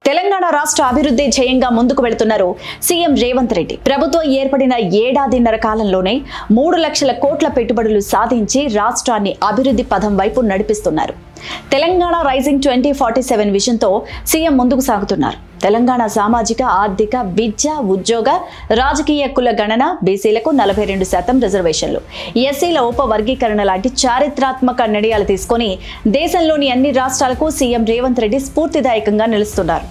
తెలంగాణ రాష్ట్ర అభివృద్ధి ధ్యేయంగా ముందుకు వెళుతున్నారు సీఎం రేవంత్ రెడ్డి. ప్రభుత్వం ఏర్పడిన ఏడాదిన్నర కాలంలోనే 3 లక్షల కోట్ల పెట్టుబడులు సాధించి రాష్ట్రాన్ని అభివృద్ధి పథం వైపు నడిపిస్తున్నారు. తెలంగాణ రైజింగ్ 2047 విజన్తో సీఎం ముందుకు సాగుతున్నారు. తెలంగాణ సామాజిక, ఆర్థిక, విద్య, ఉద్యోగ, రాజకీయ కుల గణన, బీసీలకు 42% రిజర్వేషన్లు, ఎస్సీల ఉపవర్గీకరణ లాంటి చారిత్రాత్మక నిర్ణయాలు తీసుకొని దేశంలోని అన్ని రాష్ట్రాలకు సీఎం రేవంత్ రెడ్డి స్ఫూర్తిదాయకంగా నిలుస్తున్నారు.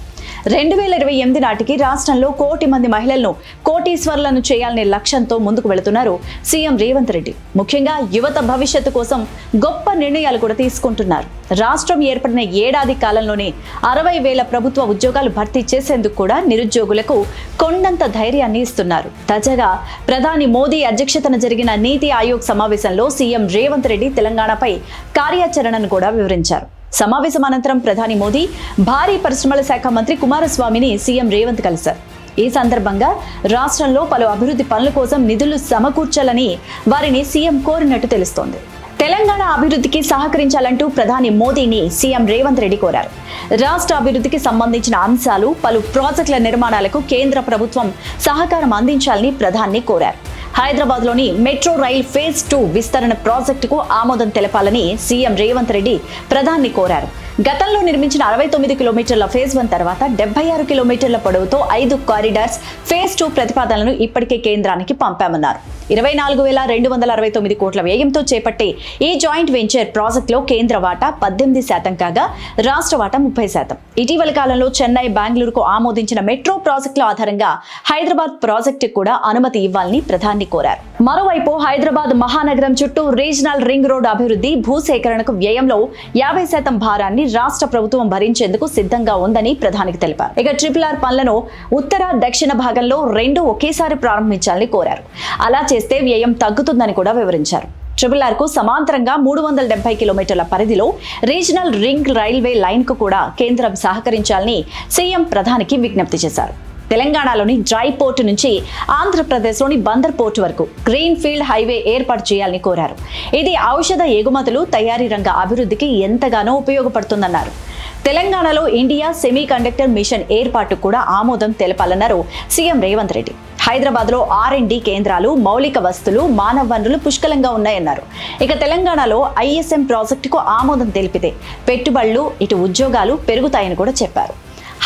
2028 నాటికి రాష్ట్రంలో 1 కోటి మంది మహిళలను కోటీశ్వర్లను చేయాలనే లక్ష్యంతో ముందుకు వెళుతున్నారు సీఎం రేవంత్ రెడ్డి. ముఖ్యంగా యువత భవిష్యత్తు కోసం గొప్ప నిర్ణయాలు కూడా తీసుకుంటున్నారు. రాష్ట్రం ఏర్పడిన ఏడాది కాలంలోనే 60,000 ప్రభుత్వ ఉద్యోగాలు భర్తీ చేసేందుకు కూడా నిరుద్యోగులకు కొండంత ధైర్యాన్ని ఇస్తున్నారు. తాజాగా ప్రధాని మోదీ అధ్యక్షతన జరిగిన నీతి ఆయోగ్ సమావేశంలో సీఎం రేవంత్ రెడ్డి తెలంగాణపై కార్యాచరణను కూడా వివరించారు. సమావేశం అనంతరం ప్రధాని మోదీ భారీ పరిశ్రమల శాఖ మంత్రి కుమారస్వామిని సీఎం రేవంత్ కలిశారు. ఈ సందర్భంగా రాష్ట్రంలో పలు అభివృద్ధి పనుల కోసం నిధులు సమకూర్చాలని వారిని సీఎం కోరినట్టు తెలుస్తోంది. తెలంగాణ అభివృద్ధికి సహకరించాలంటూ ప్రధాని మోదీని సీఎం రేవంత్ రెడ్డి కోరారు. రాష్ట్ర అభివృద్ధికి సంబంధించిన అంశాలు, పలు ప్రాజెక్టుల నిర్మాణాలకు కేంద్ర ప్రభుత్వం సహకారం అందించాలని ప్రధాని కోరారు. హైదరాబాద్లోని మెట్రో రైల్ ఫేజ్ 2 విస్తరణ ప్రాజెక్టుకు ఆమోదం తెలపాలని సీఎం రేవంత్ రెడ్డి ప్రధాని కోరారు. గతంలో నిర్మించిన 69 కిలోమీటర్ల ఫేజ్ 1 తర్వాత 76 కిలోమీటర్ల పొడవుతో 5 కారిడార్స్ ఫేజ్ 2 ప్రతిపాదనలను ఇప్పటికే కేంద్రానికి పంపామన్నారు. 24,269 కోట్ల వ్యయంతో చేపట్టే ఈ జాయింట్ వెంచర్ ప్రాజెక్టులో కేంద్ర వాటా 18% కాగా రాష్ట్ర వాటా 30%. ఇటీవల కాలంలో చెన్నై, బెంగళూరుకు ఆమోదించిన మెట్రో ప్రాజెక్టుల ఆధారంగా హైదరాబాద్ ప్రాజెక్టుకు కూడా అనుమతి ఇవ్వాలని ప్రధాని కోరారు. మరోవైపు హైదరాబాద్ మహానగరం చుట్టూ రీజనల్ రింగ్ రోడ్ అభివృద్ధి, భూసేకరణకు వ్యయంలో 50% భారాన్ని రాష్ట్ర ప్రభుత్వం భరించేందుకు సిద్ధంగా ఉందని ప్రధానికి తెలిపారు. ఇక RRR పనులను ఉత్తర, దక్షిణ భాగంలో 2 ఒకేసారి ప్రారంభించాలని కోరారు. అలా చేస్తే వ్యయం తగ్గుతుందని కూడా వివరించారు. RRR కు సమాంతరంగా 370 కిలోమీటర్ల పరిధిలో రీజనల్ రింగ్ రైల్వే లైన్ కు కూడా కేంద్రం సహకరించాలని సీఎం ప్రధానికి విజ్ఞప్తి చేశారు. తెలంగాణలోని డ్రై పోర్టు నుంచి ఆంధ్రప్రదేశ్లోని బందర్ పోర్టు వరకు గ్రీన్ ఫీల్డ్ హైవే ఏర్పాటు చేయాలని కోరారు. ఇది ఔషధ ఎగుమతులు, తయారీ రంగ అభివృద్ధికి ఎంతగానో ఉపయోగపడుతుందన్నారు. తెలంగాణలో ఇండియా సెమీ కండక్టర్ మిషన్ ఏర్పాటు కూడా ఆమోదం తెలపాలన్నారు సీఎం రేవంత్ రెడ్డి. హైదరాబాద్లో R&D కేంద్రాలు, మౌలిక వస్తువులు, మానవ వనరులు పుష్కలంగా ఉన్నాయన్నారు. ఇక తెలంగాణలో ISM ప్రాజెక్టుకు ఆమోదం తెలిపితే పెట్టుబడులు, ఇటు ఉద్యోగాలు పెరుగుతాయని కూడా చెప్పారు.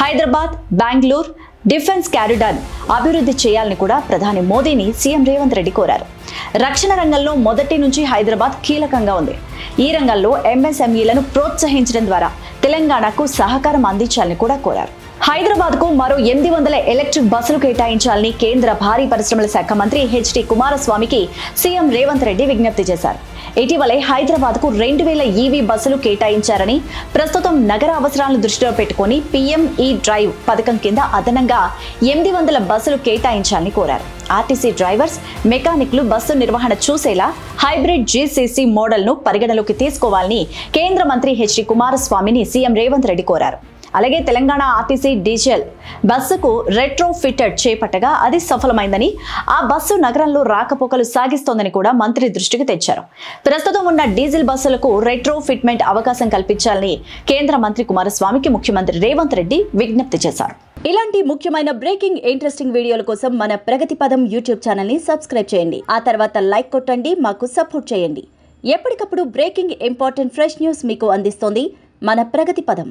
హైదరాబాద్, బెంగళూరు డిఫెన్స్ కారిడార్ అభివృద్ధి చేయాలని కూడా ప్రధాని మోదీని సీఎం రేవంత్ రెడ్డి కోరారు. రక్షణ రంగంలో మొదటి నుంచి హైదరాబాద్ కీలకంగా ఉంది. ఈ రంగంలో MSMEలను ప్రోత్సహించడం ద్వారా తెలంగాణకు సహకారం అందించాలని కూడా కోరారు. హైదరాబాద్కు మరో 800 ఎలక్ట్రిక్ బస్సులు కేటాయించాలని కేంద్ర భారీ పరిశ్రమల శాఖ మంత్రి HD కుమారస్వామికి సీఎం రేవంత్ రెడ్డి విజ్ఞప్తి చేశారు. ఇటీవలే హైదరాబాద్కు 2000 EV బస్సులు కేటాయించారని, ప్రస్తుతం నగర అవసరాలను దృష్టిలో పెట్టుకుని PME డ్రైవ్ పథకం కింద అదనంగా 800 బస్సులు కేటాయించాలని కోరారు. ఆర్టీసీ డ్రైవర్స్, మెకానిక్లు బస్సు నిర్వహణ చూసేలా హైబ్రిడ్ GCC మోడల్ను పరిగణలోకి తీసుకోవాలని కేంద్ర మంత్రి HD కుమారస్వామిని సీఎం రేవంత్ రెడ్డి కోరారు. అలాగే తెలంగాణ ఆర్టీసీ డీజిల్ బస్సుకు రెట్రో ఫిటెడ్ చేపట్టగా అది సఫలమైందని, ఆ బస్సు నగరంలో రాకపోకలు సాగిస్తోందని కూడా మంత్రి దృష్టికి తెచ్చారు. ప్రస్తుతం ఉన్న డీజిల్ బస్సులకు రెట్రో ఫిట్మెంట్ అవకాశం కల్పించాలని కేంద్ర మంత్రి కుమారస్వామికి ముఖ్యమంత్రి రేవంత్ రెడ్డి విజ్ఞప్తి చేశారు. ఇలాంటి ముఖ్యమైన బ్రేకింగ్, ఇంట్రెస్టింగ్ వీడియోల కోసం మన ప్రగతి పదం యూట్యూబ్ ఛానల్ ని సబ్స్క్రైబ్ చేయండి. ఆ తర్వాత లైక్ కొట్టండి, మాకు సపోర్ట్ చేయండి. ఎప్పటికప్పుడు బ్రేకింగ్, ఇంపార్టెంట్, ఫ్రెష్ న్యూస్ మీకు అందిస్తోంది మన ప్రగతి పదం.